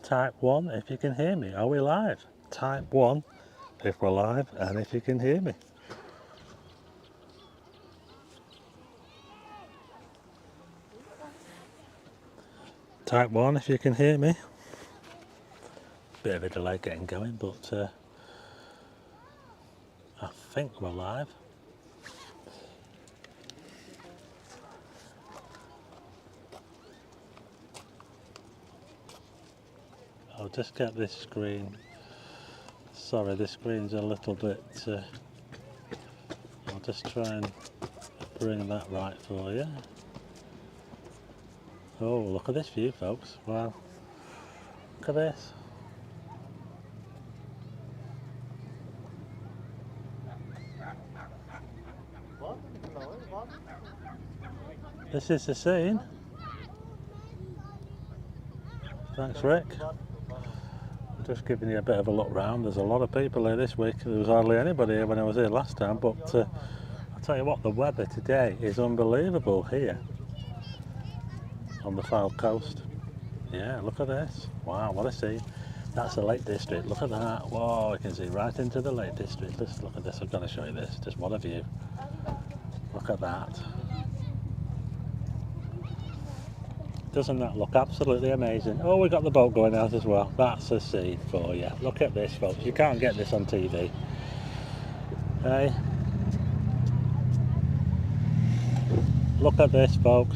Type 1 if you can hear me. Are we live? Type 1 if we're live and if you can hear me. Type 1 if you can hear me. Bit of a delay getting going, but I think we're live. I'll just get this screen. Sorry, this screen's a little bit... I'll just try and bring that right for you. Oh, look at this view, folks. Wow. Look at this. This is the scene. Thanks, Rick. Just giving you a bit of a look round. There's a lot of people here this week. There was hardly anybody here when I was here last time, but I'll tell you what, the weather today is unbelievable here on the Fylde coast. Yeah, look at this. Wow, what a scene. That's the Lake District. Look at that. Whoa, I can see right into the Lake District. Just look at this. I'm going to show you this. Just what a view. Look at that. Doesn't that look absolutely amazing? Oh, we've got the boat going out as well. That's a scene for you. Look at this, folks. You can't get this on TV. Hey? Look at this, folks.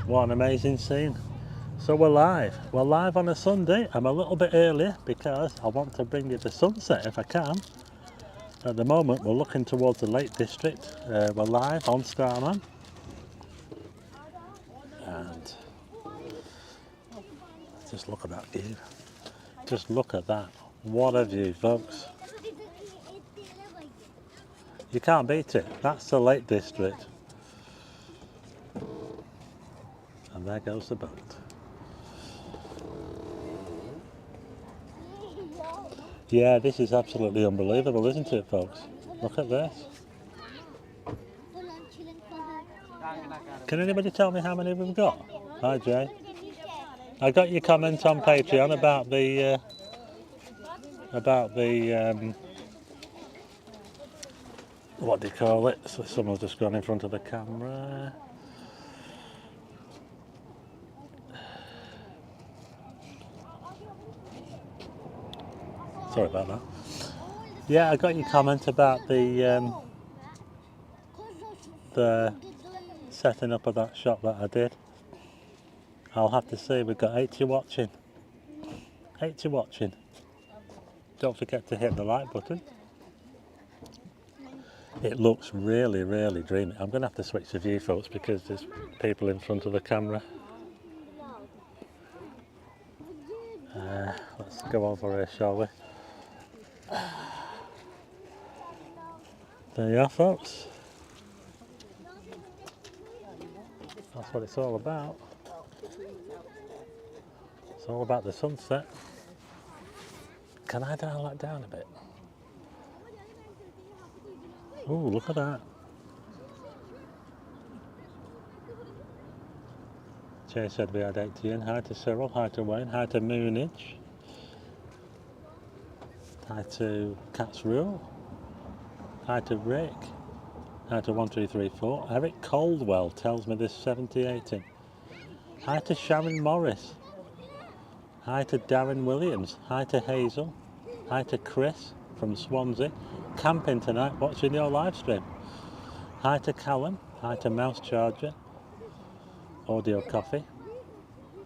What an amazing scene. So we're live. We're live on a Sunday. I'm a little bit earlier because I want to bring you the sunset if I can. At the moment, we're looking towards the Lake District. We're live on Starman. And just look at that view. Just look at that. What a view, folks. You can't beat it. That's the Lake District. And there goes the boat. Yeah, this is absolutely unbelievable, isn't it, folks? Look at this. Can anybody tell me how many we've got? Hi, Jay. I got your comment on Patreon about the what do you call it? So someone's just gone in front of the camera. Sorry about that. Yeah, I got your comment about the setting up of that shop that I did. I'll have to say we've got 80 watching. 80 watching. Don't forget to hit the like button. It looks really, really dreamy. I'm going to have to switch the view, folks, because there's people in front of the camera. Let's go over here, shall we? There you are, folks. That's what it's all about. It's all about the sunset. Can I dial that down a bit? Oh, look at that. Jay said we had 80 in. Hi to Cyril, hi to Wayne, hi to Moonage. Hi to Cat's Rule. Hi to Rick. Hi to 1334. Eric Coldwell tells me there's 78 in. Hi to Sharon Morris. Hi to Darren Williams. Hi to Hazel. Hi to Chris from Swansea. Camping tonight, watching your live stream. Hi to Callum. Hi to Mouse Charger. Audio Coffee.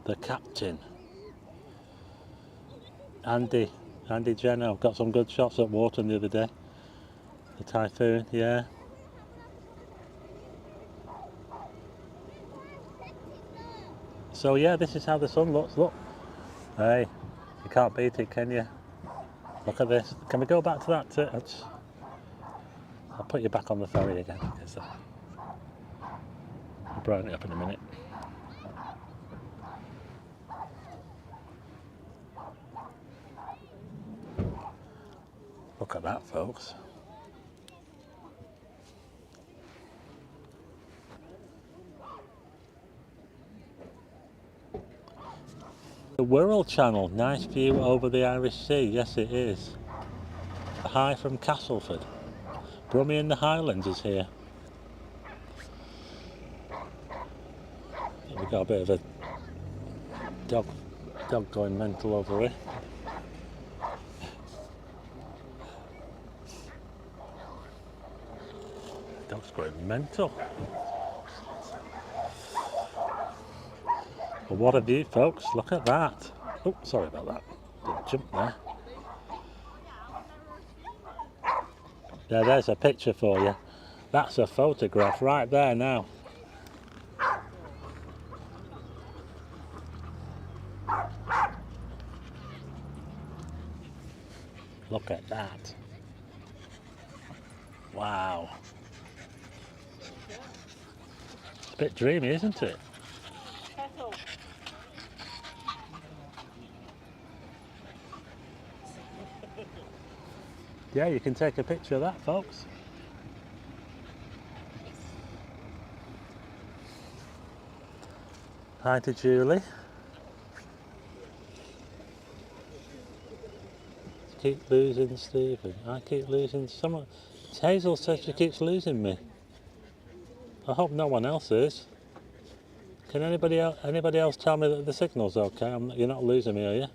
The Captain. Andy Jenner. I've got some good shots at Wharton the other day. The Typhoon, yeah. So yeah, this is how the sun looks. Look. Hey, you can't beat it, can you? Look at this. Can we go back to that? I'll put you back on the ferry again. I'll brighten it up in a minute. Look at that, folks. The Wirral Channel, nice view over the Irish Sea. Yes, it is. Hi from Castleford. Brummie in the Highlands is here. We've got a bit of a dog going mental over here. Dog's going mental. Well, what a view, folks. Look at that. Oh, sorry about that. Didn't jump there. Yeah, there's a picture for you. That's a photograph right there now. Look at that. Wow. It's a bit dreamy, isn't it? Yeah, you can take a picture of that, folks. Hi to Julie. Keep losing Stephen. I keep losing someone. Hazel says she keeps losing me. I hope no one else is. Can anybody else tell me that the signal's okay? You're not losing me, are you?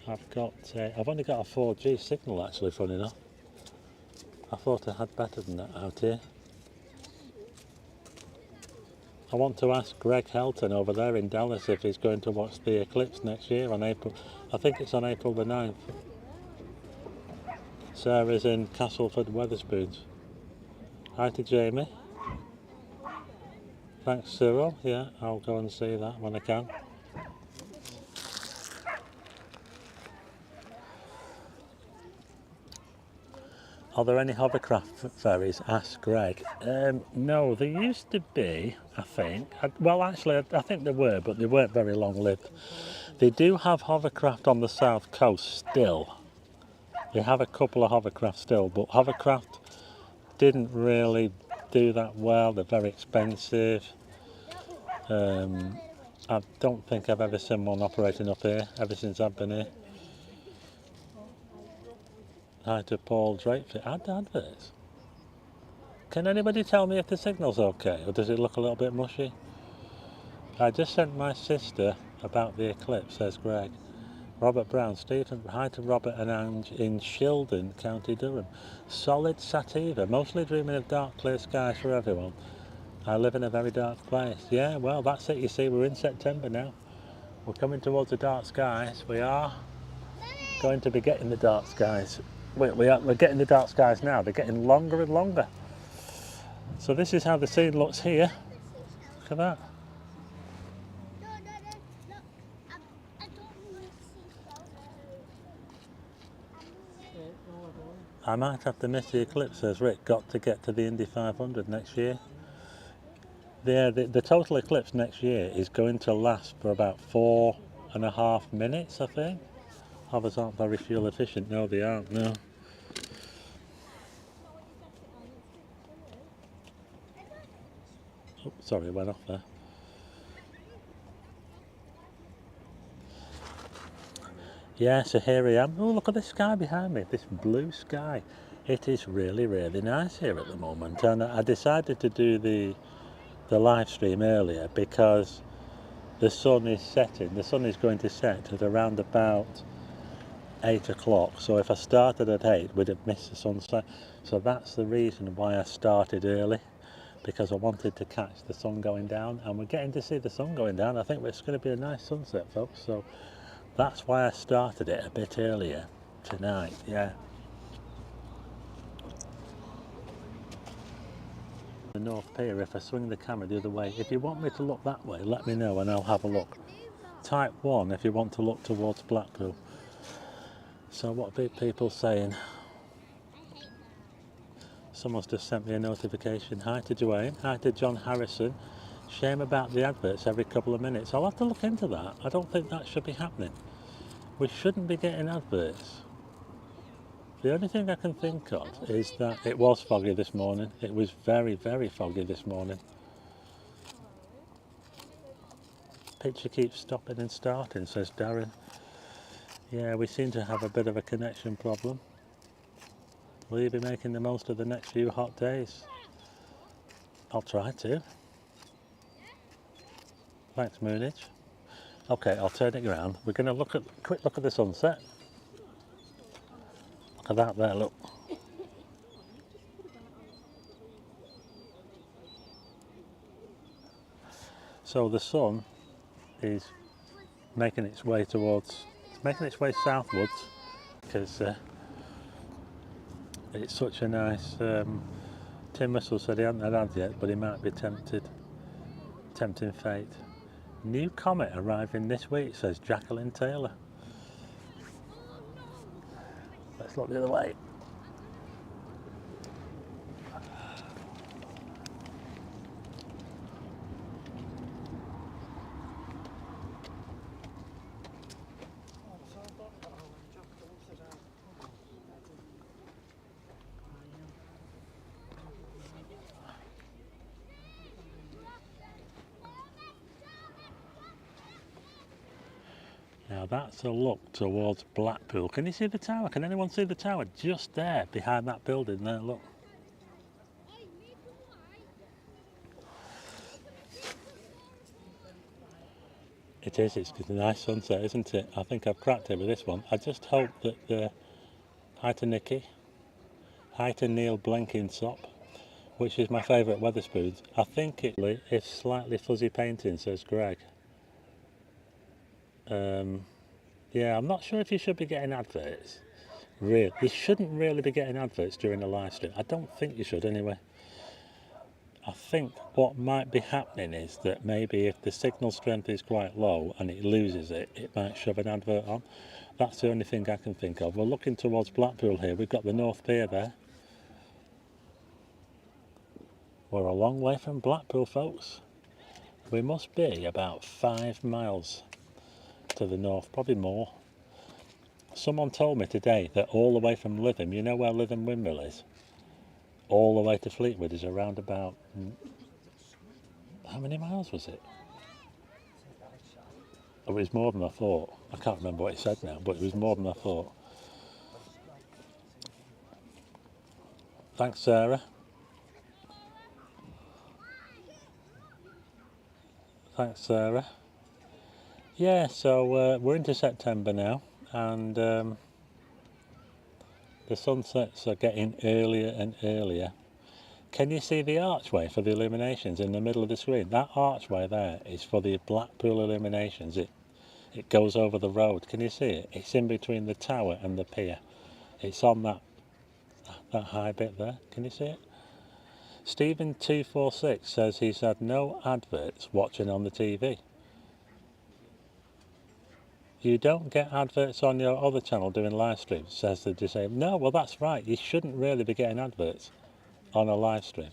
I've only got a 4G signal actually, funny enough. I thought I had better than that out here. I want to ask Greg Helton over there in Dallas if he's going to watch the eclipse next year on April. I think it's on April the 9th. Sarah's in Castleford, Wetherspoons. Hi to Jamie. Thanks, Cyril. Yeah, I'll go and see that when I can. Are there any hovercraft ferries? Asked Greg. No, there used to be, I think. Well, actually, I think there were, but they weren't very long-lived. They do have hovercraft on the south coast still. They have a couple of hovercraft still, but hovercraft didn't really do that well. They're very expensive. I don't think I've ever seen one operating up here ever since I've been here. Hi to Paul Drake for adverts. Can anybody tell me if the signal's okay, or does it look a little bit mushy? I just sent my sister about the eclipse, says Greg. Robert Brown, Stephen, hi to Robert and Ange in Shildon, County Durham. Solid sativa, mostly dreaming of dark clear skies for everyone. I live in a very dark place. Yeah, well, that's it, you see, we're in September now. We're coming towards the dark skies. We are going to be getting the dark skies. We're getting the dark skies now. They're getting longer and longer. So this is how the scene looks here. Look at that. I might have to miss the eclipse, says Rick. Got to get to the Indy 500 next year. The total eclipse next year is going to last for about 4.5 minutes, I think. Hovers aren't very fuel efficient. No, they aren't, no. Oh, sorry, it went off there. Yeah, so here I am. Oh, look at the sky behind me, this blue sky. It is really, really nice here at the moment. And I decided to do the live stream earlier because the sun is setting. The sun is going to set at around about 8 o'clock. So if I started at 8, we'd have missed the sunset. So that's the reason why I started early, because I wanted to catch the sun going down. And we're getting to see the sun going down. I think it's going to be a nice sunset, folks. So that's why I started it a bit earlier tonight, yeah. The North Pier, if I swing the camera the other way. If you want me to look that way, let me know and I'll have a look. Type 1 if you want to look towards Blackpool. So what are people saying? Someone's just sent me a notification. Hi to Dwayne. Hi to John Harrison. Shame about the adverts every couple of minutes. I'll have to look into that. I don't think that should be happening. We shouldn't be getting adverts. The only thing I can think of is that it was foggy this morning. It was very, very foggy this morning. picture keeps stopping and starting, says Darren. Yeah, we seem to have a bit of a connection problem. Will you be making the most of the next few hot days? I'll try to. Thanks, Moonage. Okay, I'll turn it around. We're going to look at quick look at the sunset. Look at that there, look. So the sun is making its way southwards because it's such a nice. Tim Russell said he hadn't had yet, but he might be tempting fate. New comet arriving this week, says Jacqueline Taylor. Let's look the other way. Now that's a look towards Blackpool. Can you see the tower? Can anyone see the tower? Just there, behind that building there, look. It is, it's a nice sunset, isn't it? I think I've cracked it with this one. I just hope that hi to Nikki, hi to Neil Blenkinsop, which is my favourite Wetherspoons. I think it's slightly fuzzy painting, says Greg. Yeah, I'm not sure if you should be getting adverts. Really, you shouldn't really be getting adverts during a live stream. I don't think you should anyway. I think what might be happening is that maybe if the signal strength is quite low and it loses it, it might shove an advert on. That's the only thing I can think of. We're looking towards Blackpool here. We've got the North Pier there. We're a long way from Blackpool, folks. We must be about 5 miles to the north, probably more. Someone told me today that all the way from Lytham, you know where Lytham Windmill is? All the way to Fleetwood is around about, how many miles was it? Oh, it was more than I thought. I can't remember what he said now, but it was more than I thought. Thanks, Sarah. Thanks, Sarah. Yeah, so we're into September now, and the sunsets are getting earlier and earlier. Can you see the archway for the illuminations in the middle of the screen? That archway there is for the Blackpool illuminations. It goes over the road. Can you see it? It's in between the tower and the pier. It's on that high bit there. Can you see it? Stephen246 says he's had no adverts watching on the TV. You don't get adverts on your other channel doing live streams, says the disabled. No, well that's right. You shouldn't really be getting adverts on a live stream.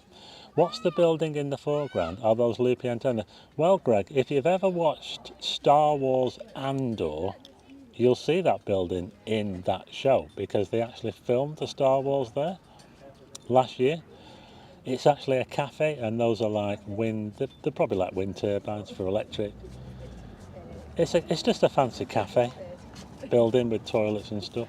What's the building in the foreground? Are those loopy antennas? Well, Greg, if you've ever watched Star Wars Andor, you'll see that building in that show because they actually filmed the Star Wars there last year. It's actually a cafe, and those are like they're probably like wind turbines for electric. It's just a fancy cafe building with toilets and stuff.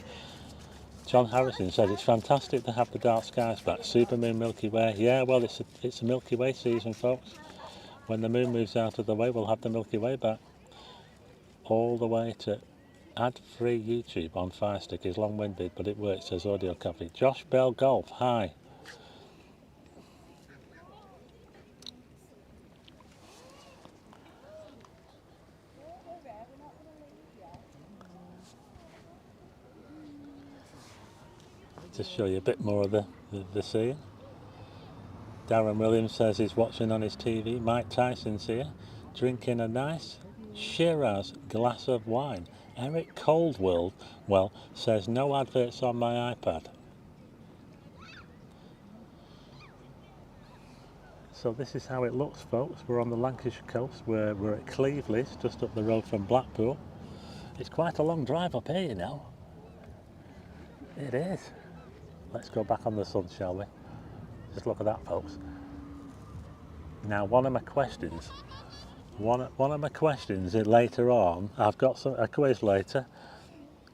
John Harrison says it's fantastic to have the dark skies back. Supermoon, Milky Way. Yeah, well, it's a Milky Way season, folks. When the moon moves out of the way, we'll have the Milky Way back. All the way to ad-free YouTube on Fire Stick is long-winded, but it works, says Audio Coffee. Josh Bell Golf, hi. Just show you a bit more of the scene. Darren Williams says he's watching on his TV. Mike Tyson's here, drinking a nice Shiraz glass of wine. Eric Coldwell says no adverts on my iPad. So this is how it looks, folks. We're on the Lancashire coast. We're at Cleveleys, just up the road from Blackpool. It's quite a long drive up here, you know. It is. Let's go back on the sun, shall we? Just look at that, folks. Now, one of my questions One of my questions later on, I've got a quiz later,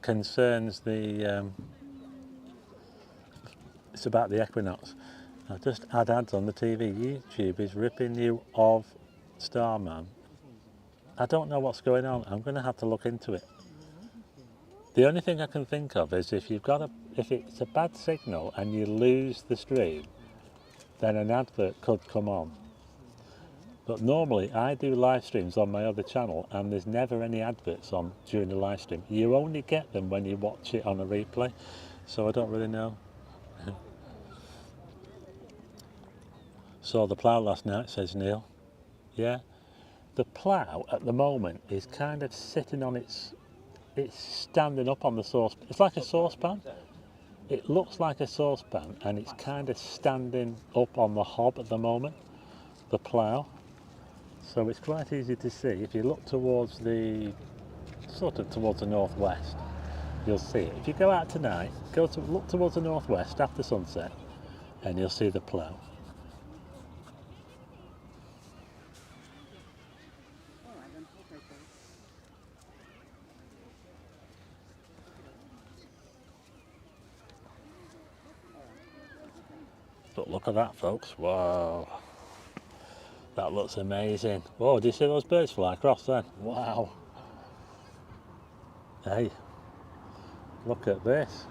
concerns the, it's about the equinox. I've just had ads on the TV. YouTube is ripping you of Starman. I don't know what's going on. I'm going to have to look into it. The only thing I can think of is if it's a bad signal and you lose the stream, then an advert could come on. But normally I do live streams on my other channel and there's never any adverts on during the live stream. You only get them when you watch it on a replay, so I don't really know. Saw the plough last night, says Neil. Yeah, the plough at the moment is kind of sitting on it's standing up on the sauce. It's like a saucepan. It looks like a saucepan and it's kind of standing up on the hob at the moment, the plough. So it's quite easy to see. If you look towards the northwest, you'll see it. If you go out tonight, look towards the northwest after sunset, and you'll see the plough. But look at that, folks. Wow. That looks amazing. Whoa, do you see those birds fly across then? Wow. Hey, look at this.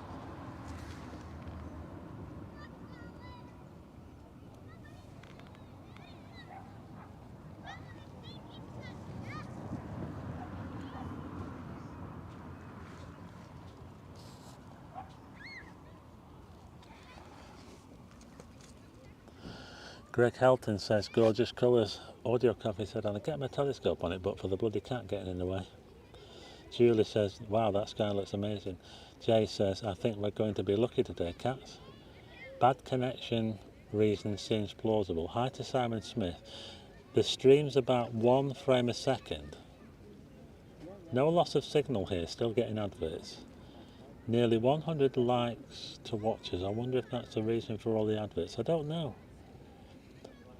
Greg Helton says, gorgeous colours. Audio Coffee said, I'll get my telescope on it, but for the bloody cat getting in the way. Julie says, wow, that sky looks amazing. Jay says, I think we're going to be lucky today, cats. Bad connection reason seems plausible. Hi to Simon Smith. The stream's about 1 frame a second. No loss of signal here, still getting adverts. Nearly 100 likes to watchers. I wonder if that's the reason for all the adverts. I don't know.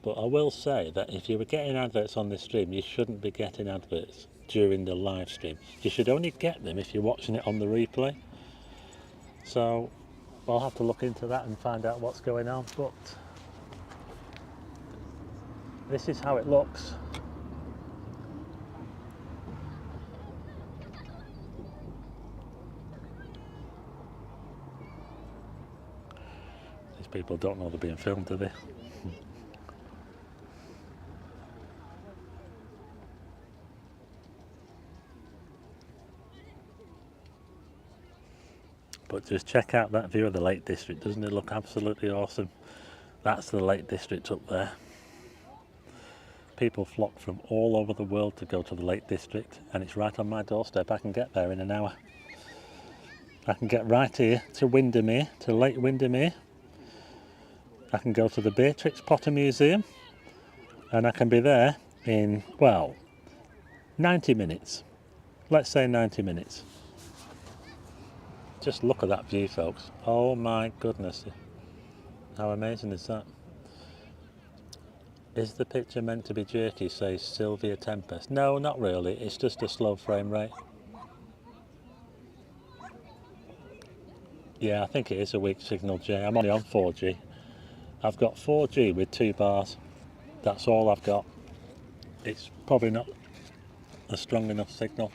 But I will say that if you were getting adverts on this stream, you shouldn't be getting adverts during the live stream. You should only get them if you're watching it on the replay. So I'll have to look into that and find out what's going on. But this is how it looks. These people don't know they're being filmed, do they? But just check out that view of the Lake District. Doesn't it look absolutely awesome? That's the Lake District up there. People flock from all over the world to go to the Lake District, and it's right on my doorstep. I can get there in an hour. I can get right here to Windermere, to Lake Windermere. I can go to the Beatrix Potter Museum, and I can be there in, well, 90 minutes. Let's say 90 minutes. Just look at that view, folks. Oh my goodness. How amazing is that? Is the picture meant to be jerky, says Sylvia Tempest? No, not really. It's just a slow frame rate. Yeah, I think it is a weak signal, Jay. I'm only on 4G. I've got 4G with 2 bars. That's all I've got. It's probably not a strong enough signal.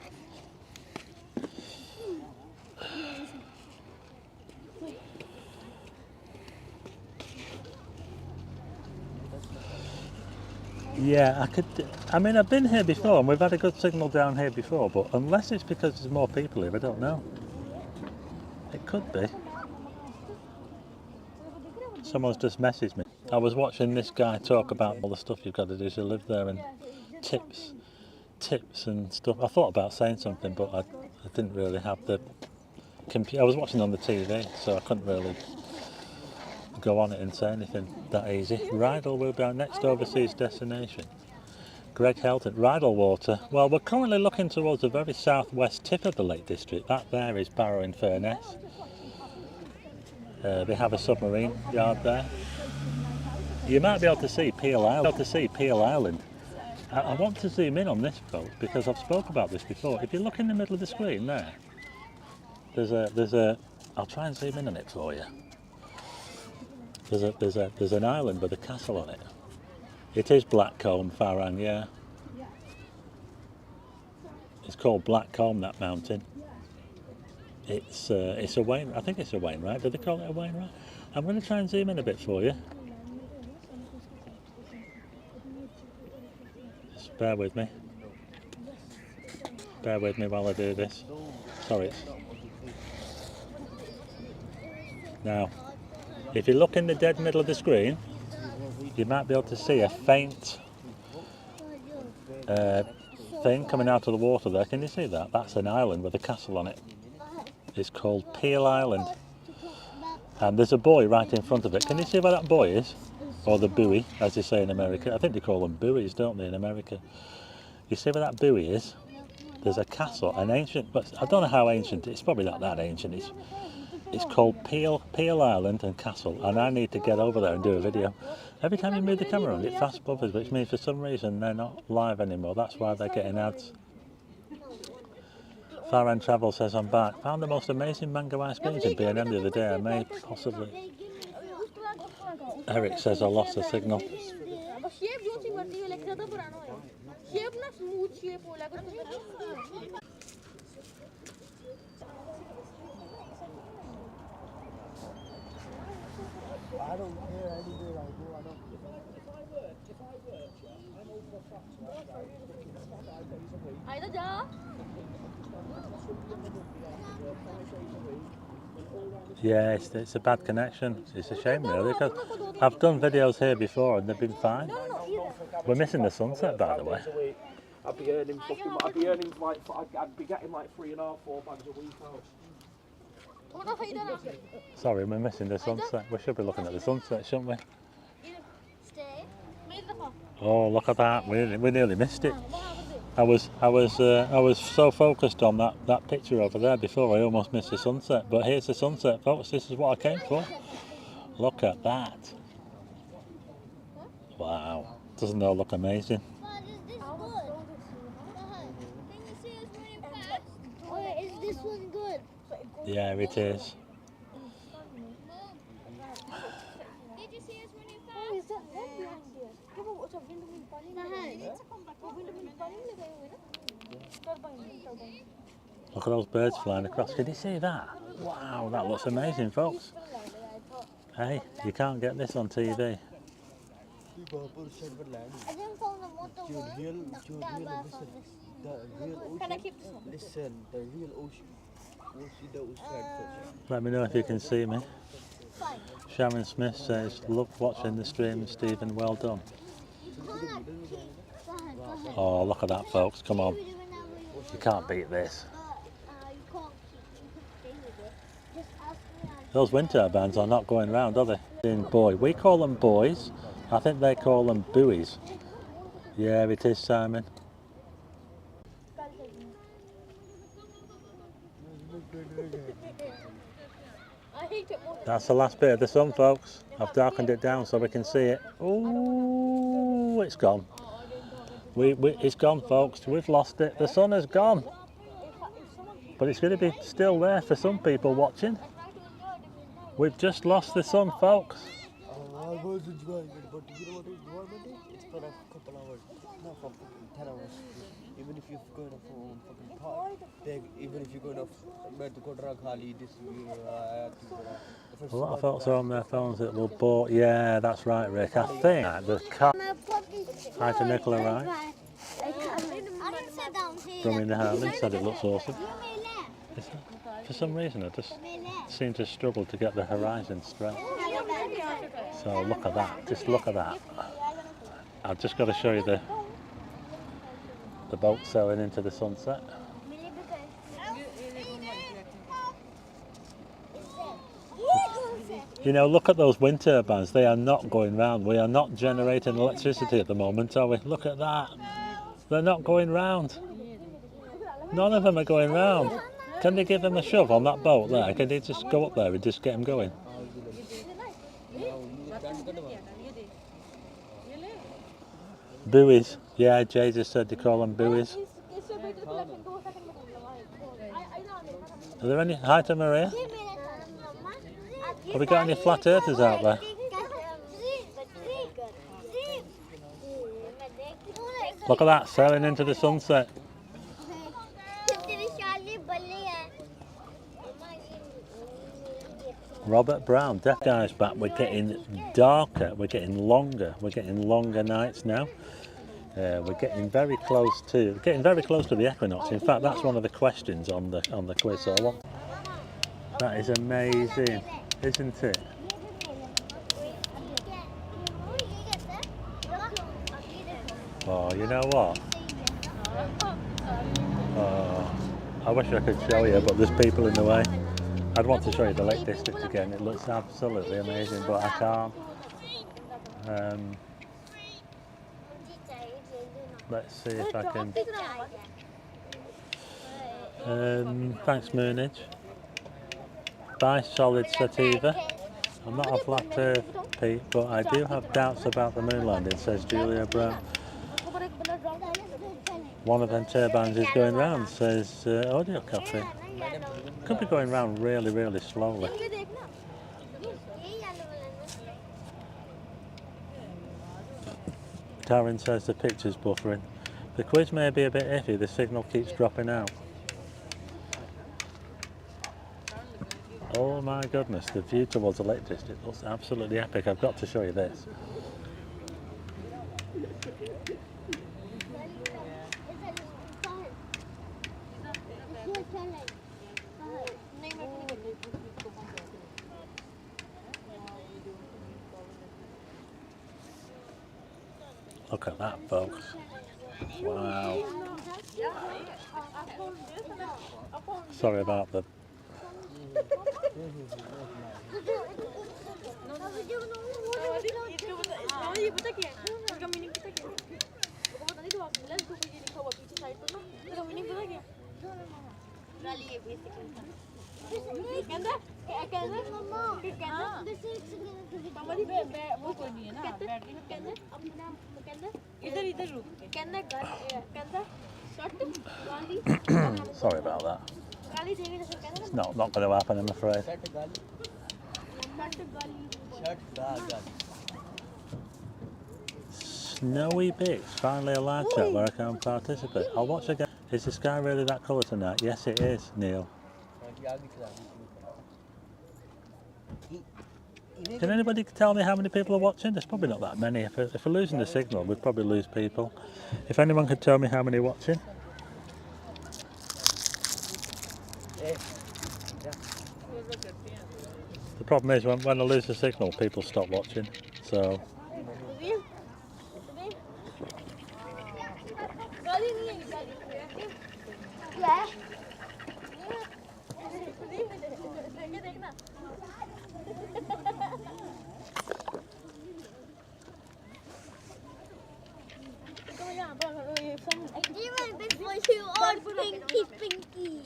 Yeah, I mean, I've been here before and we've had a good signal down here before, but unless it's because there's more people here, I don't know. It could be. Someone's just messaged me. I was watching this guy talk about all the stuff you've got to do to live there and tips and stuff. I thought about saying something, but I didn't really have the computer. I was watching on the TV, so I couldn't really go on it and say anything that easy. Rydal will be our next overseas destination. Greg Helton, Rydal Water. Well, we're currently looking towards the very southwest tip of the Lake District. That there is Barrow-in-Furness. They have a submarine yard there. You might be able to see Peel Island. I want to zoom in on this boat because I've spoke about this before. If you look in the middle of the screen there, there's a. I'll try and zoom in on it for you. There's an island with a castle on it. It is Blackcomb, Farran, yeah. It's called Blackcomb, that mountain. It's a wain. I think it's a wainwright. Do they call it a wainwright? I'm going to try and zoom in a bit for you. Just bear with me. Bear with me while I do this. Sorry. Now, if you look in the dead middle of the screen, you might be able to see a faint thing coming out of the water there. Can you see that? That's an island with a castle on it. It's called Peel Island. And there's a buoy right in front of it. Can you see where that buoy is? Or the buoy, as they say in America. I think they call them buoys, don't they, in America? You see where that buoy is? There's a castle, an ancient, but I don't know how ancient. It's probably not that ancient. It's called Peel Island and Castle, and I need to get over there and do a video. Every time you move the camera around, it fast buffers, which means for some reason they're not live anymore. That's why they're getting ads. Farran Travel says I'm back. Found the most amazing mango ice creams in B&M the other day. I may possibly. Eric says I lost the signal. I don't care anywhere I go. I don't Yeah, it's a bad connection. It's a shame really, because I've done videos here before and they've been fine. We're missing the sunset, by the way. I'd be earning I'd be getting like 3.5, 4 bags a week out. Sorry, we're missing the sunset. We should be looking at the sunset, shouldn't we? Oh, look at that! We nearly missed it. I was so focused on that picture over there before I almost missed the sunset. But here's the sunset, folks. This is what I came for. Look at that! Wow! Doesn't that look amazing? Is this one good? Yeah, it is. Did you see us running fast? Oh, is that one behind here? Yeah, but what's a windmill bunny? Look at those birds flying across. Can you see that? Wow, that looks amazing, folks. Hey, you can't get this on TV. Can I keep this one? Listen, the real ocean. Let me know if you can see me. Sharon Smith says, love watching the stream, Stephen, well done. Oh, look at that, folks. Come on. You can't beat this. Those wind turbines are not going round, are they? In buoy. We call them buoys. I think they call them buoys. Yeah, it is, Simon. That's the last bit of the sun, folks. I've darkened it down so we can see it. Oh, it's gone. It's gone, folks. We've lost it. The sun has gone. But it's going to be still there for some people watching. We've just lost the sun, folks. I was enjoying it, but you know what enjoyment is? It's for a couple hours, not for 10 hours. Even if you're going to fucking park, even if you're going to a lot of folks are on their phones that will bore. Yeah, that's right, Rick. I think the car. Hi to Nicola Wright. From in the Harley said it looks awesome. For some reason, I just seem to struggle to get the horizon straight. So look at that. Just look at that. I've just got to show you the boat sailing into the sunset. You know, look at those wind turbines. They are not going round. We are not generating electricity at the moment, are we? Look at that. They're not going round. None of them are going round. Can they give them a shove on that boat there? Can they just go up there and just get them going? Buoys. Yeah, Jay just said they call them buoys. Are there any? Hi to Maria. Have we got any flat earthers out there? Look at that, sailing into the sunset. Robert Brown, Deaf Guy's back. We're getting darker, we're getting longer nights now. We're getting very close to the equinox. In fact, that's one of the questions on the quiz. So that is amazing, isn't it? Oh, you know what? Oh, I wish I could show you, but there's people in the way. I'd want to show you the Lake District again. It looks absolutely amazing, but I can't. Let's see if I can. Thanks, Moonage. Bye, Solid Sativa. I'm not a flat earth, Pete, but I do have doubts about the moon landing, says Julia Brown. One of them turbines is going round, says Audio Cafe. Could be going round really, really slowly. Taryn says the picture's buffering. The quiz may be a bit iffy, the signal keeps dropping out. Oh my goodness, the view towards the Lake District looks absolutely epic. I've got to show you this. Look at that, folks. Wow. Sorry about the... Sorry about that. It's not going to happen, I'm afraid. Snowy Bits, finally a live chat where I can participate. I'll watch again. Is the sky really that colour tonight? Yes, it is, Neil. Can anybody tell me how many people are watching? There's probably not that many. If we're losing the signal, we'd probably lose people. If anyone could tell me how many are watching. The problem is when I lose the signal, people stop watching. So. Pinky.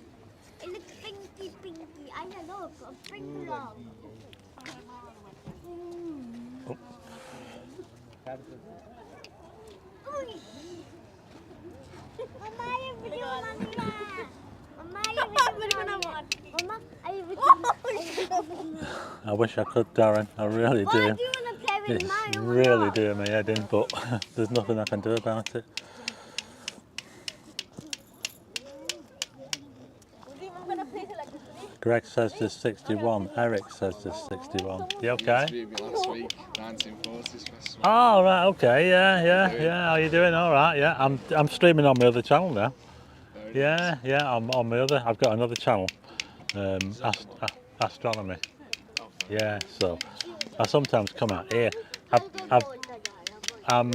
It looks pinky. I know, a pink love. I wish I could, Darren. I really do. It's really doing my head in, but there's nothing I can do about it. Greg says there's 61. Eric says there's 61. You okay? Last week, 1940s festival. Oh, right, okay, yeah. How you doing? All right, yeah. I'm streaming on my other channel now. Yeah, I'm on my other. I've got another channel, Astronomy. Yeah, so I sometimes come out here. I'm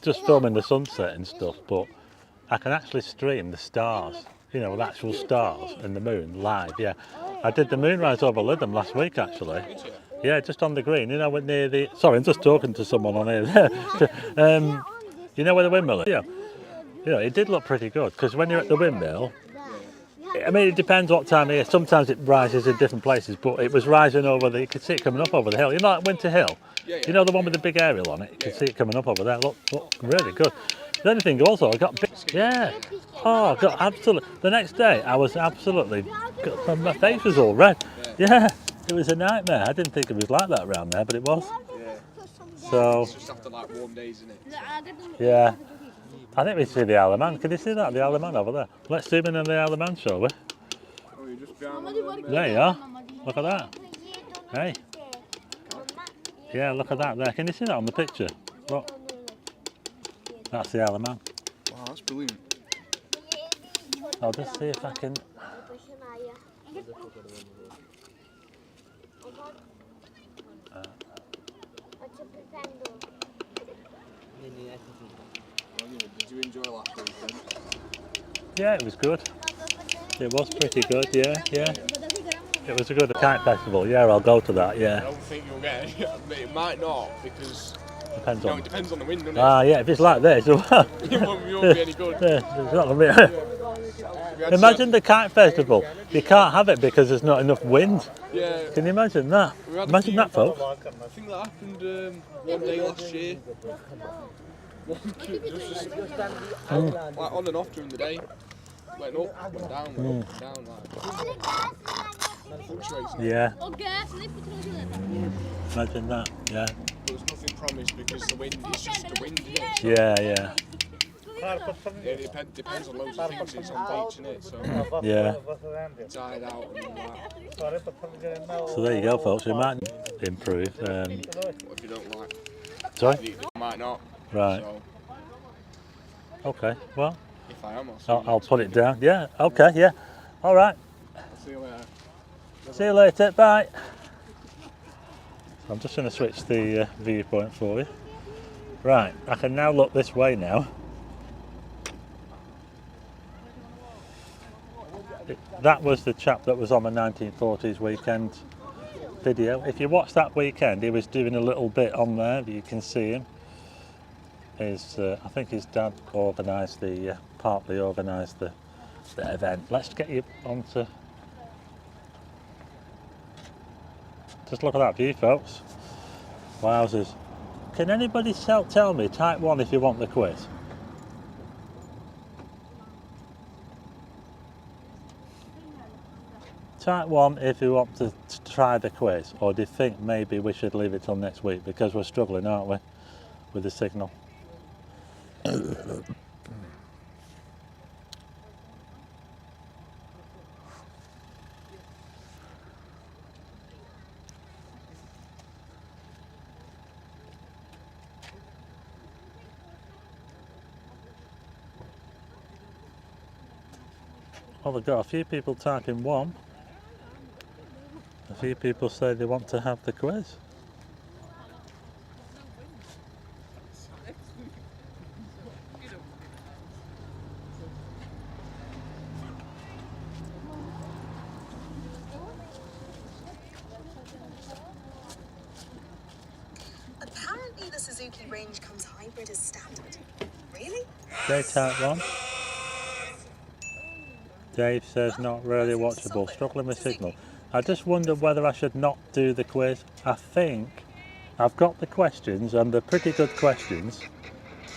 just filming the sunset and stuff, but I can actually stream the stars. You know, the actual stars and the moon live, yeah. I did the moonrise over Lytham last week, actually. Yeah, just on the green, you know, near the... Sorry, I'm just talking to someone on here. You know where the windmill is? Yeah. You know, it did look pretty good, because when you're at the windmill, I mean, it depends what time of year. Sometimes it rises in different places, but it was rising over the. You could see it coming up over the hill. You know, like Winter Hill. Yeah, yeah. You know the one with the big aerial on it. You can see it coming up over there. Look, really good. The only thing also, I got big. Yeah. Oh, I got absolutely. The next day, I was absolutely. My face was all red. Yeah. It was a nightmare. I didn't think it was like that around there, but it was. Yeah. So. It's just after like warm days, isn't it? Yeah. I think we see the Isle of Man. Can you see that? The Isle of Man over there. Let's zoom in on the Isle of Man, shall we? Oh, you're just behind them. There you are. Look at that. Hey. Yeah, look at that there. Can you see that on the picture? Look. That's the Isle of Man. Wow, that's brilliant. I'll just see if I can. Did you enjoy last weekend? Yeah, it was good. It was pretty good, yeah. It was a good kite festival. Yeah, I'll go to that, I yeah. don't think you'll get it. It might not because Depends it on. depends on the wind, doesn't it? Ah, yeah, if it's like this, You won't be any good. it's not gonna be. Imagine the kite festival. You can't have it because there's not enough wind. Yeah. Can you imagine that? We had a Imagine few- that, folks. I think that happened one day last year. Just like on and off during the day. Went up, went down, went up, down, like fluctuating. Yeah. Imagine that. Yeah. But there's nothing promised because the wind is just the wind, isn't it? So, Yeah. yeah, it depends on loads of things. It's on beach, isn't it? So Yeah. tide out and all that. So there you go, folks. We might improve. What if you don't like? Sorry. You might not. Right. So Okay. Well, if I am, I'll see you I'll next put it week. down. Yeah. Okay. Yeah. All right. See you later. See you later. Bye. I'm just going to switch the viewpoint for you. Right. I can now look this way now. That was the chap that was on the 1940s weekend video. If you watch that weekend, he was doing a little bit on there. You can see him. I think his dad organised partly organised the event. Let's get you onto. Just look at that view, folks. Wowzers. Can anybody tell me, type 1 if you want the quiz? Type 1 if you want to try the quiz, or do you think maybe we should leave it till next week because we're struggling, aren't we, with the signal? Well, they've got a few people typing 1. A few people say they want to have the quiz. Apparently the Suzuki range comes hybrid as standard. Really? They type 1. Dave says not really watchable, struggling with signal. I just wonder whether I should not do the quiz. I think I've got the questions and they're pretty good questions.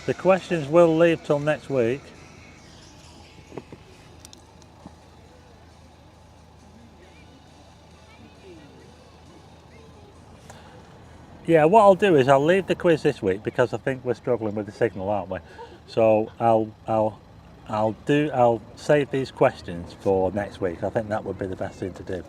The questions will leave till next week. Yeah, what I'll do is I'll leave the quiz this week because I think we're struggling with the signal, aren't we? So I'll save these questions for next week. I think that would be the best thing to do.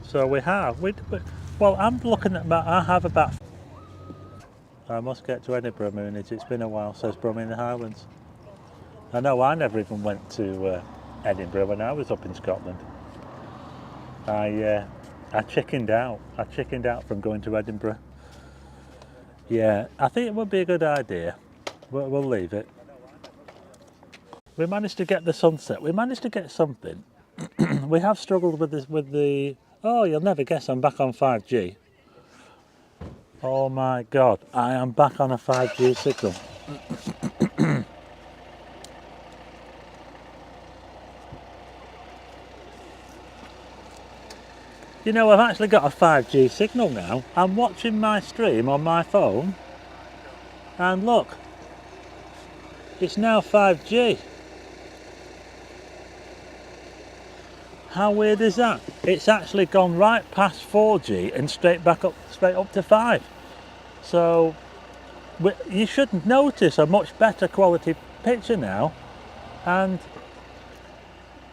So well, I'm looking at I have about. I must get to Edinburgh, Moonage. It's been a while, says Brummy in the Highlands. I know I never even went to Edinburgh when I was up in Scotland. I chickened out. I chickened out from going to Edinburgh. Yeah, I think it would be a good idea. We'll leave it. We managed to get the sunset. We managed to get something. We have struggled with this with the. Oh, you'll never guess. I'm back on 5G. Oh my God, I am back on a 5G signal. You know, I've actually got a 5G signal now. I'm watching my stream on my phone, and look, it's now 5G. How weird is that? It's actually gone right past 4G and straight up to 5. So you should notice a much better quality picture now, and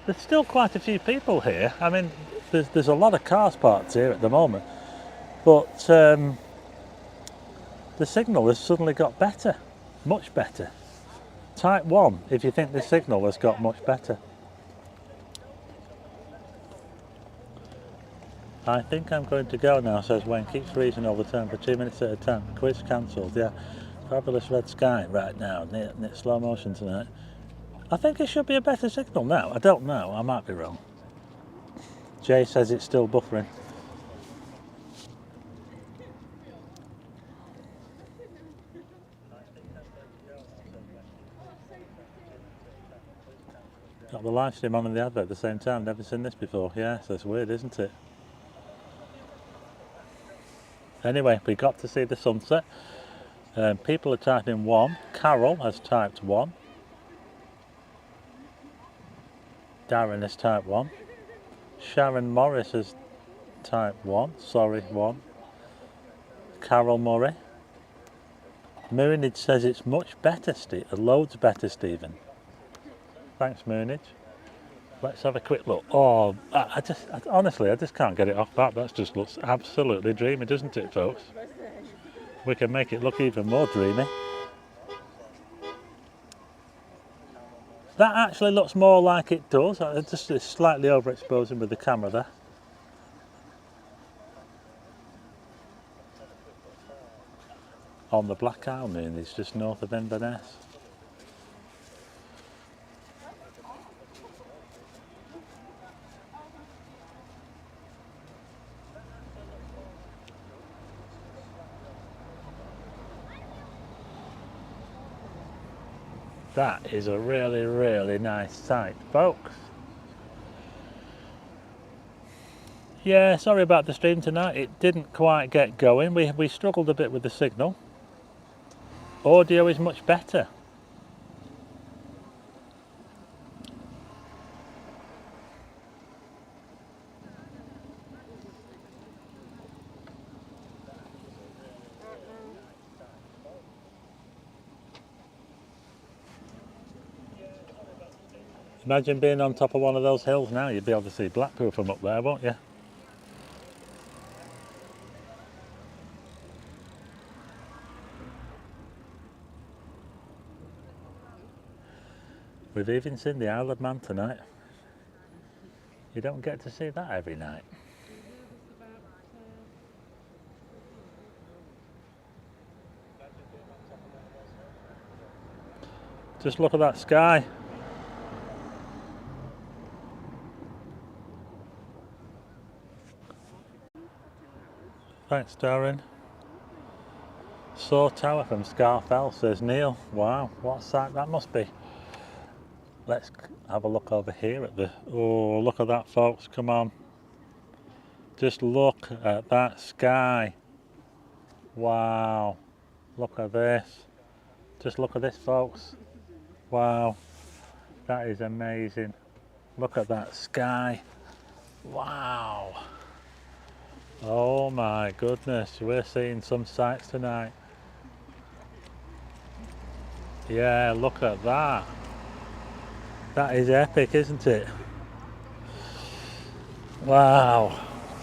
there's still quite a few people here. I mean, there's a lot of cars parked here at the moment, but the signal has suddenly got better, much better. Type 1 if you think the signal has got much better. I think I'm going to go now, says Wayne. Keeps freezing all the time for 2 minutes at a time. Quiz cancelled, yeah. Fabulous red sky right now, near slow motion tonight. I think it should be a better signal now. I don't know, I might be wrong. Jay says it's still buffering. Got the live stream on and the advert at the same time. Never seen this before. Yeah, so it's weird, isn't it? Anyway, we got to see the sunset. People are typing 1. Carol has typed 1. Darren has typed 1. Sharon Morris has typed 1. Sorry, 1. Carol Murray. Moonage says it's much better, loads better, Stephen. Thanks, Moonage. Let's have a quick look. Oh, honestly, I just can't get it off that. That just looks absolutely dreamy, doesn't it, folks? We can make it look even more dreamy. That actually looks more like it does. It's just slightly overexposing with the camera there. On the Black Isle Moon, it's just north of Inverness. That is a really, really nice sight, folks. Yeah, sorry about the stream tonight. It didn't quite get going. We struggled a bit with the signal. Audio is much better. Imagine being on top of one of those hills now. You'd be able to see Blackpool from up there, won't you? We've even seen the Isle of Man tonight. You don't get to see that every night. Just look at that sky. Thanks, Darren. Saw Tower from Scarfell, says Neil. Wow, what a sight that must be. Let's have a look over here at the... Oh, look at that, folks. Come on. Just look at that sky. Wow. Look at this. Just look at this, folks. Wow. That is amazing. Look at that sky. Wow. Oh my goodness. We're seeing some sights tonight. Yeah, look at that. That is epic, isn't it? Wow.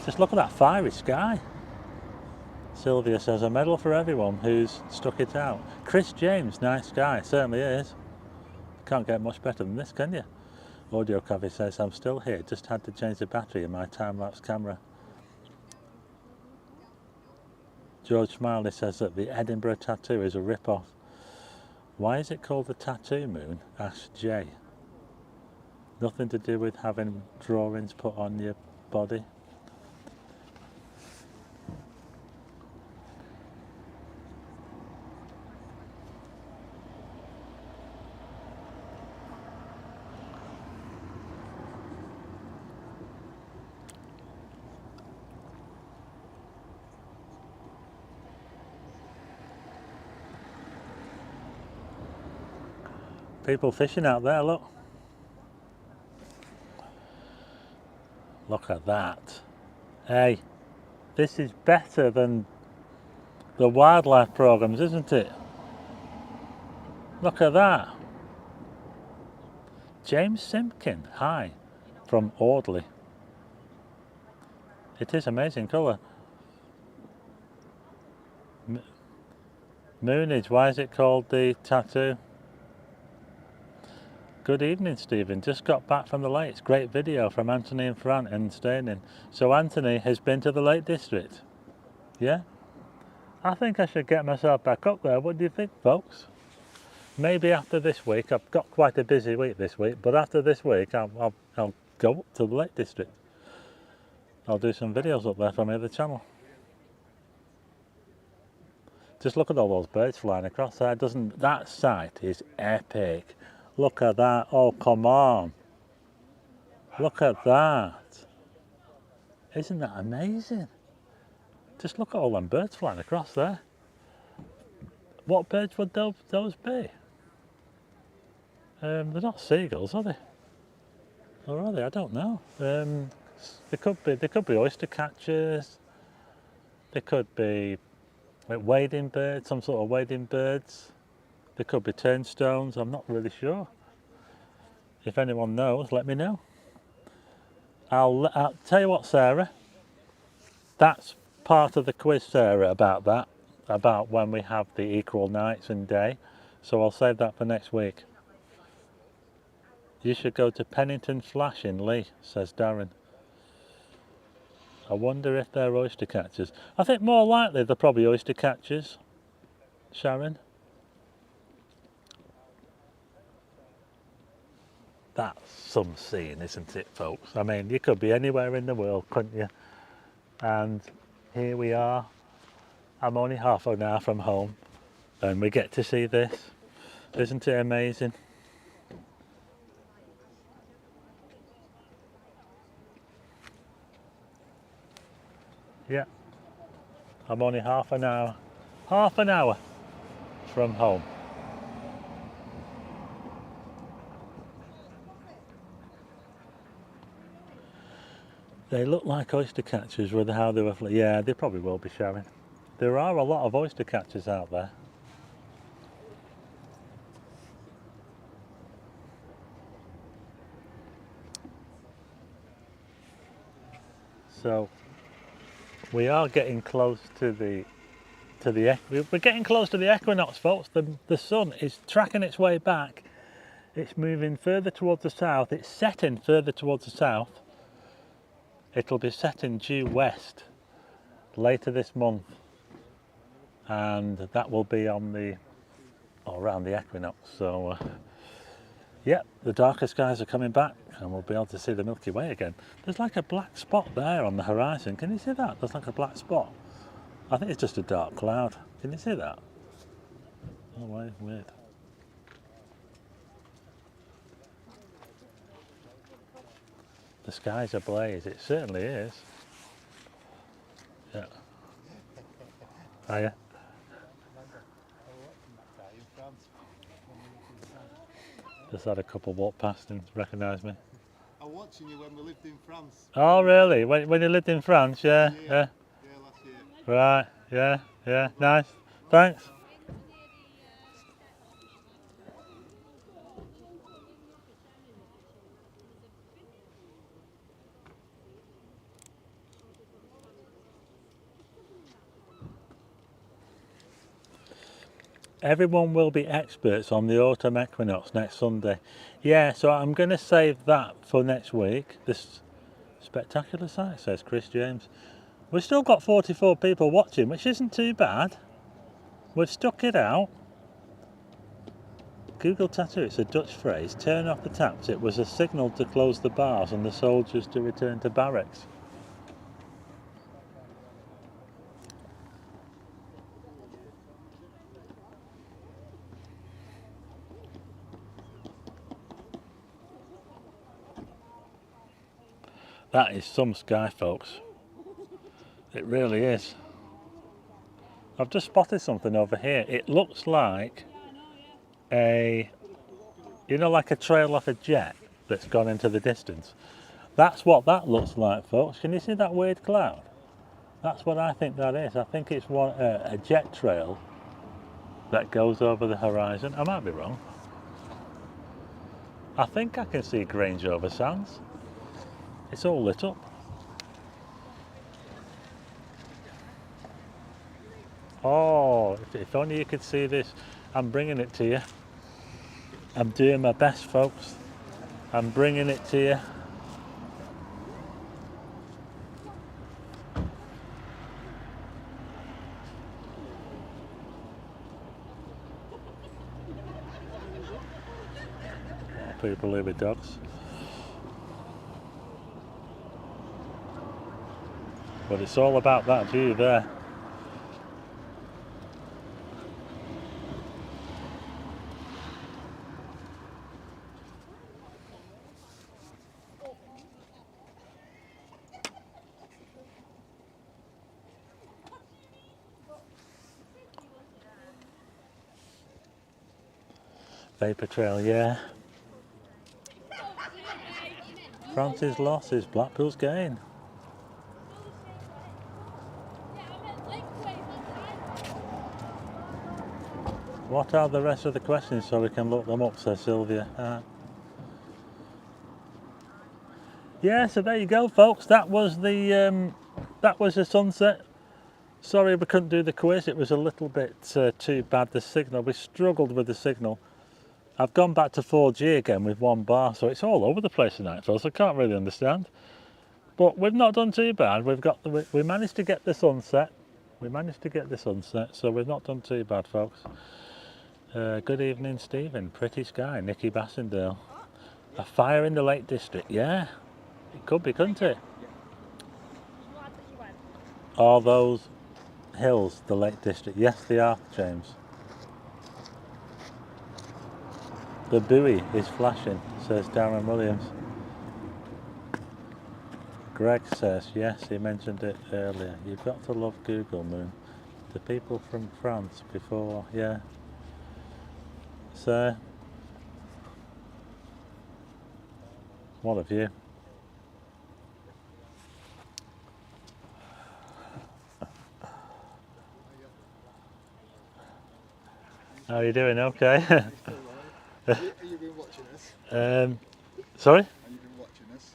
Just look at that fiery sky. Sylvia says, a medal for everyone who's stuck it out. Chris James, nice guy, certainly is. Can't get much better than this, can you? Audio Cafe says, I'm still here, just had to change the battery in my time-lapse camera. George Smiley says that the Edinburgh tattoo is a rip-off. Why is it called the Tattoo Moon? Asks Jay. Nothing to do with having drawings put on your body. People fishing out there, look. Look at that. Hey, this is better than the wildlife programs, isn't it? Look at that. James Simpkin, hi, from Audley. It is amazing colour. Moonage, why is it called the tattoo? Good evening, Stephen. Just got back from the lakes. Great video from Anthony and Fran and Staining. So Anthony has been to the Lake District. Yeah? I think I should get myself back up there. What do you think, folks? Maybe after this week. I've got quite a busy week this week, but after this week I'll go up to the Lake District. I'll do some videos up there from the other channel. Just look at all those birds flying across there. That sight is epic. Look at that. Oh, come on. Look at that. Isn't that amazing? Just look at all them birds flying across there. What birds would those be? They're not seagulls, are they? Or are they? I don't know. They could be oyster catchers. They could be like wading birds, some sort of wading birds. They could be turnstones. I'm not really sure. If anyone knows, let me know. I'll tell you what, Sarah. That's part of the quiz, Sarah, about that, about when we have the equal nights and day. So I'll save that for next week. You should go to Pennington Flash in Lee, says Darren. I wonder if they're oyster catchers. I think more likely they're probably oyster catchers, Sharon. That's some seeing, isn't it, folks? I mean, you could be anywhere in the world, couldn't you? And here we are. I'm only half an hour from home and we get to see this. Isn't it amazing? Yeah. I'm only half an hour from home. They look like oyster catchers with how they were. Yeah, they probably will be, Sharon. There are a lot of oyster catchers out there. So we are getting close to we're getting close to the equinox, folks. The sun is tracking its way back. It's moving further towards the south. It's setting further towards the south. It'll be setting due west later this month, and that will be on around the equinox. So yeah, the darker skies are coming back and we'll be able to see the Milky Way again. There's like a black spot there on the horizon. Can you see that? There's like a black spot. I think it's just a dark cloud. Can you see that? Oh, weird. The sky's ablaze. It certainly is. Yeah. Oh, yeah. Just had a couple walk past and recognise me. I was watching you when we lived in France. Oh, really? When you lived in France? Yeah. Yeah, last year. Right. Yeah. Nice. Thanks. Everyone will be experts on the autumn equinox next Sunday. Yeah, so I'm going to save that for next week. This spectacular sight, says Chris James. We've still got 44 people watching, which isn't too bad. We've stuck it out. Google tattoo, it's a Dutch phrase. Turn off the taps. It was a signal to close the bars and the soldiers to return to barracks. That is some sky, folks. It really is. I've just spotted something over here. It looks like a You know, like a trail off a jet that's gone into the distance. That's what that looks like, folks. Can you see that weird cloud? That's what I think that is. I think it's a jet trail that goes over the horizon. I might be wrong. I think I can see Grange over Sands. It's all lit up. Oh, if only you could see this. I'm bringing it to you. I'm doing my best, folks. I'm bringing it to you. People here with dogs. But it's all about that view there. Vapor Trail, yeah. France's loss is Blackpool's gain. What are the rest of the questions so we can look them up, says Sylvia. Yeah, so there you go, folks. That was the sunset. Sorry we couldn't do the quiz. It was a little bit too bad, the signal. We struggled with the signal. I've gone back to 4G again with 1 bar, so it's all over the place tonight, folks. I can't really understand. But we've not done too bad. We managed to get the sunset. We managed to get the sunset, so we've not done too bad, folks. Good evening, Stephen. Pretty sky, Nicky Bassendale. A fire in the Lake District, yeah. It could be, couldn't it? Are those hills the Lake District? Yes, they are, James. The buoy is flashing, says Darren Williams. Greg says, yes, he mentioned it earlier. You've got to love Google, Moon. The people from France before, yeah. So, what have you? How are you doing? Okay. Have you been watching us? Sorry? Have you been watching us?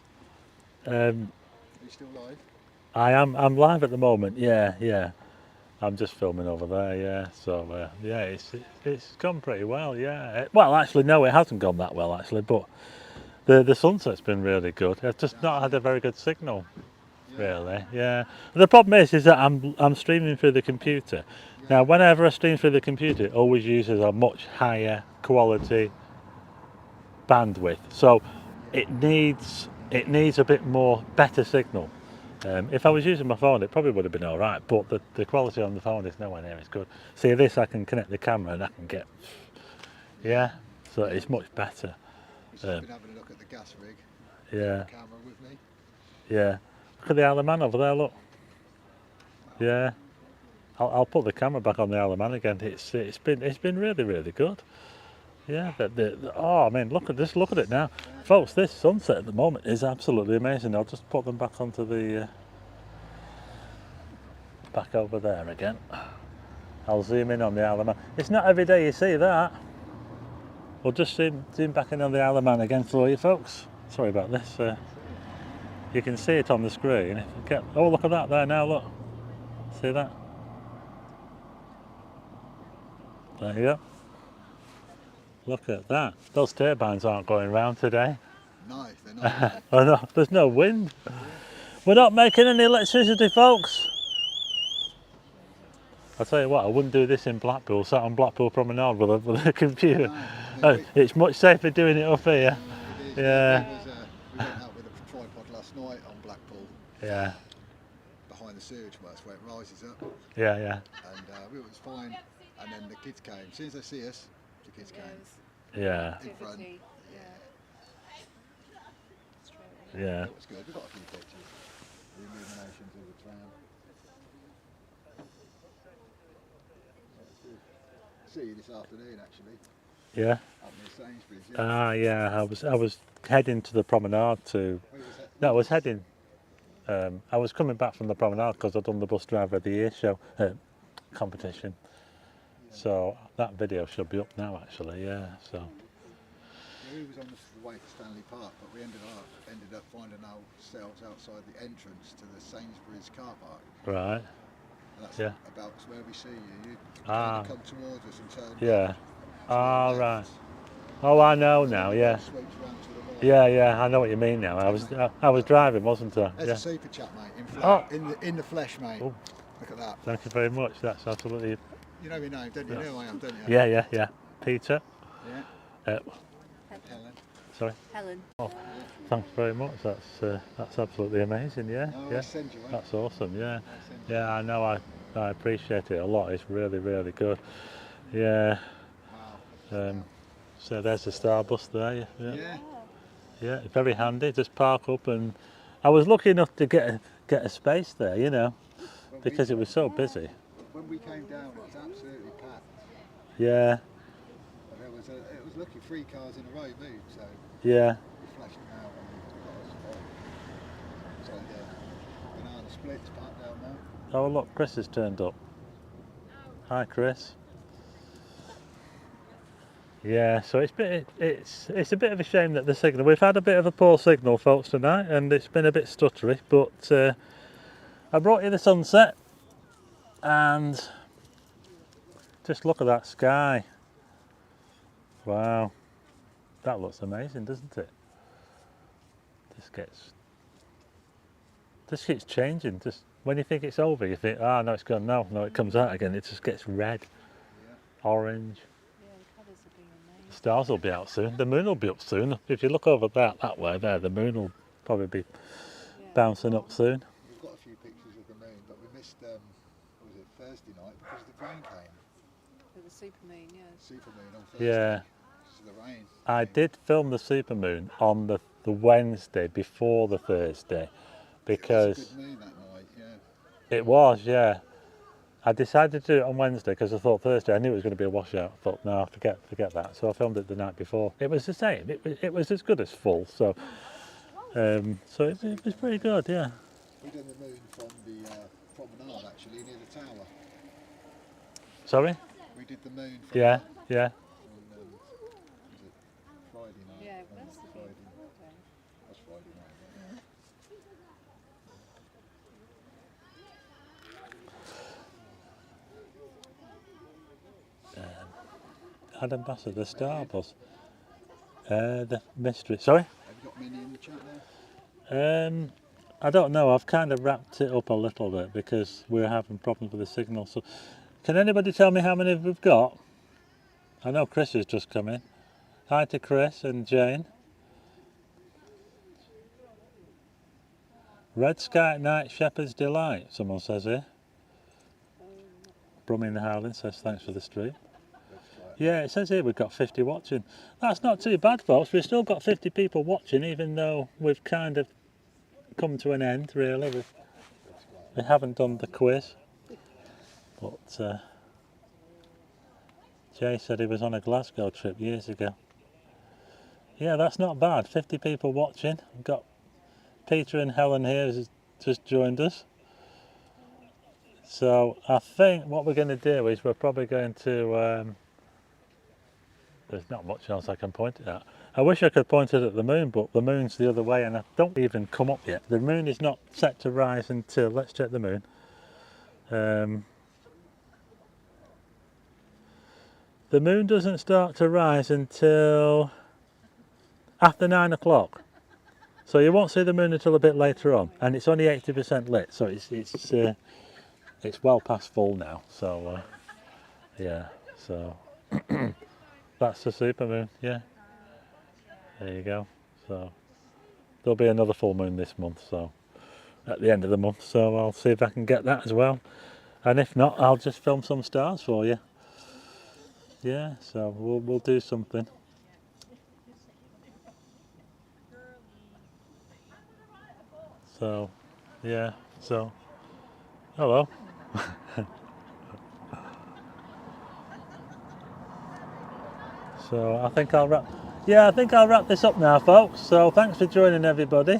Are you still live? I'm live at the moment. Yeah. I'm just filming over there. Yeah. So yeah, it's gone pretty well. Yeah. Well, actually, no, it hasn't gone that well actually, but the sunset's been really good. I've just not had a very good signal. Really, yeah. The problem is that I'm streaming through the computer. Now, whenever I stream through the computer, it always uses a much higher quality bandwidth. So it needs a bit more better signal. If I was using my phone, it probably would have been all right. But the quality on the phone is nowhere near as good. See this, I can connect the camera and I can get, yeah. So it's much better. We've been having a look at the gas rig. Yeah. Camera with me. Yeah. Look at the Isle of Man over there, look. Yeah. I'll put the camera back on the Isle of Man again. It's been really, really good. Yeah. Oh, I mean, look at it now. Folks, this sunset at the moment is absolutely amazing. I'll just put them back onto the back over there again. I'll zoom in on the Isle of Man. It's not every day you see that. We'll just zoom back in on the Isle of Man again for you, folks. Sorry about this. You can see it on the screen. Oh, look at that there now, look. See that? There you go. Look at that. Those turbines aren't going round today. No, they're not. Oh no, there's no wind. We're not making any electricity, folks. I'll tell you what, I wouldn't do this in Blackpool, sat on Blackpool Promenade with a computer. No, It's much safer doing it up here. it is. Yeah. We went out with a tripod last night on Blackpool. Yeah. Behind the sewage works where it rises up. Yeah. And it was fine. And then the kids came. As soon as they see us, the kids came. Yeah. In front. Yeah. It was good. We've got a few pictures. The illuminations of the tram. See you this afternoon, actually. Yeah. Up near Sainsbury's. Sainsbury's. Yeah. Ah, yeah. I was heading to the promenade to. Where was that? No, I was heading. I was coming back from the promenade because I'd done the bus driver of the year show competition. So that video should be up now, actually. Yeah. So. Yeah, we was on the way to Stanley Park, but we ended up finding ourselves outside the entrance to the Sainsbury's car park. Right. And that's Yeah. about where we see you. You Ah. come towards us and turn Yeah. back to Ah, the right. left. Oh, I know And then now. the Yeah. road sweeps round to the right. Yeah, yeah. I know what you mean now. I was driving, wasn't I? There's Yeah. a super chat, mate, Oh. in the flesh, mate. Oh. Look at that. Thank you very much. That's absolutely. You know my name, don't you? You know who I am, don't you? Yeah, yeah, yeah. Peter. Yeah. Helen. Sorry. Helen. Oh, thanks very much. That's absolutely amazing. Yeah, No, yeah. I'll send you one. That's awesome. Yeah, I'll send you yeah. I know. I appreciate it a lot. It's really, really good. Yeah. Wow. So there's the star bus there. Yeah. Yeah. Yeah. Very handy. Just park up, and I was lucky enough to get a space there. You know, When because we, it was so busy. when we came down, it was absolutely packed. Yeah. And it was lucky 3 cars in a row moved, so Yeah. we flashed them out and we got a spot. So yeah, banana splits parked down there. Oh look, Chris has turned up. Hi, Chris. Yeah, so it's a bit of a shame that the signal. We've had a bit of a poor signal, folks, tonight, and it's been a bit stuttery. But I brought you the sunset, and just look at that sky. Wow, that looks amazing, doesn't it? This keeps changing. Just when you think it's over, you think, ah, no, it's gone. No, it comes out again. It just gets red, orange. Stars will be out soon. The moon will be up soon. If you look over that way there, the moon will probably be bouncing up soon. We've got a few pictures of the moon, but we missed, what was it, Thursday night because the rain came. For the supermoon, yeah. Supermoon on Thursday. Yeah, So the rain. I did film the supermoon on the Wednesday before the Thursday It was because a good moon that night, yeah. it was, yeah. I decided to do it on Wednesday because I thought Thursday I knew it was going to be a washout. I thought, no, forget that. So I filmed it the night before. It was the same. It was as good as full. So it was pretty good, yeah. We did the moon from the promenade actually near the tower. Sorry? We did the moon from Yeah, the, yeah. on, was it Friday night? Yeah, No, that's the Friday. okay. That's Friday night. Adam Bassett, the star bus. The mystery. Sorry? Have you got many in the chat there? I don't know. I've kind of wrapped it up a little bit because we're having problems with the signal. So, can anybody tell me how many we've got? I know Chris has just come in. Hi to Chris and Jane. Red Sky at Night, Shepherd's Delight, someone says here. Brumming the Howling says thanks for the stream. Yeah, it says here we've got 50 watching. That's not too bad, folks. We've still got 50 people watching, even though we've kind of come to an end, really. We haven't done the quiz. But Jay said he was on a Glasgow trip years ago. Yeah, that's not bad. 50 people watching. We've got Peter and Helen here who's just joined us. So I think what we're going to do is we're probably going to... there's not much else I can point it at. I wish I could point it at the moon, but the moon's the other way and I don't even come up yet. The moon is not set to rise until... Let's check the moon. The moon doesn't start to rise until after 9 o'clock. So you won't see the moon until a bit later on, and it's only 80% lit, so it's well past full now. So yeah, so that's the supermoon. Yeah, there you go. So there'll be another full moon this month, so at the end of the month. So I'll see if I can get that as well, and if not, I'll just film some stars for you. Yeah, so we'll do something. So, yeah, so, hello. So I think I'll wrap. yeah, I think I'll wrap this up now, folks. So thanks for joining, everybody.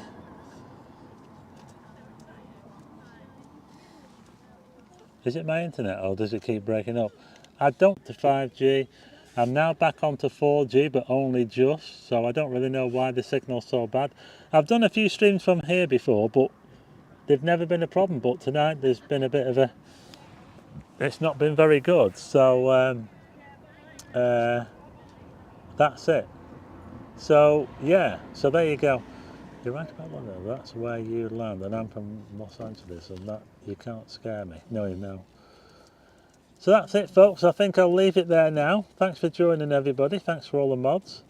Is it my internet or does it keep breaking up? I don't to 5G. I'm now back onto 4G, but only just, so I don't really know why the signal's so bad. I've done a few streams from here before, but they've never been a problem. But tonight there's been a bit of a... It's not been very good, so that's it. So, yeah, so there you go. You're right about one though, that's where you land, and I'm from Los Angeles, and that, you can't scare me. No, you know. So that's it, folks. I think I'll leave it there now. Thanks for joining, everybody. Thanks for all the mods.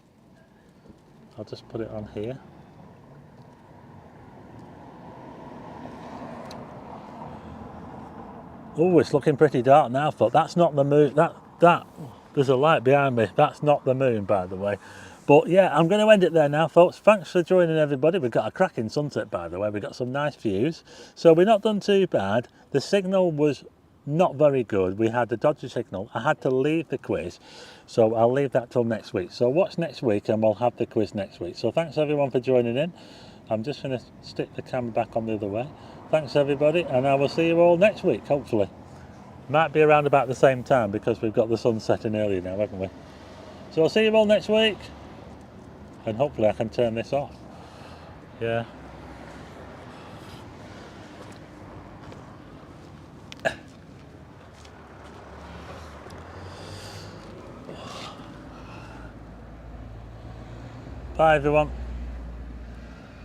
I'll just put it on here. Oh, it's looking pretty dark now, folks. That's not the moon. There's a light behind me. That's not the moon, by the way. But yeah, I'm going to end it there now, folks. Thanks for joining, everybody. We've got a cracking sunset, by the way. We've got some nice views. So we're not done too bad. The signal was not very good. We had the dodgy signal. I had to leave the quiz, so I'll leave that till next week. So watch next week and we'll have the quiz next week. So thanks everyone for joining in. I'm just going to stick the camera back on the other way. Thanks everybody, and I will see you all next week, hopefully. Might be around about the same time because we've got the sun setting earlier now, haven't we? So I'll see you all next week, and hopefully I can turn this off. Yeah. Bye everyone.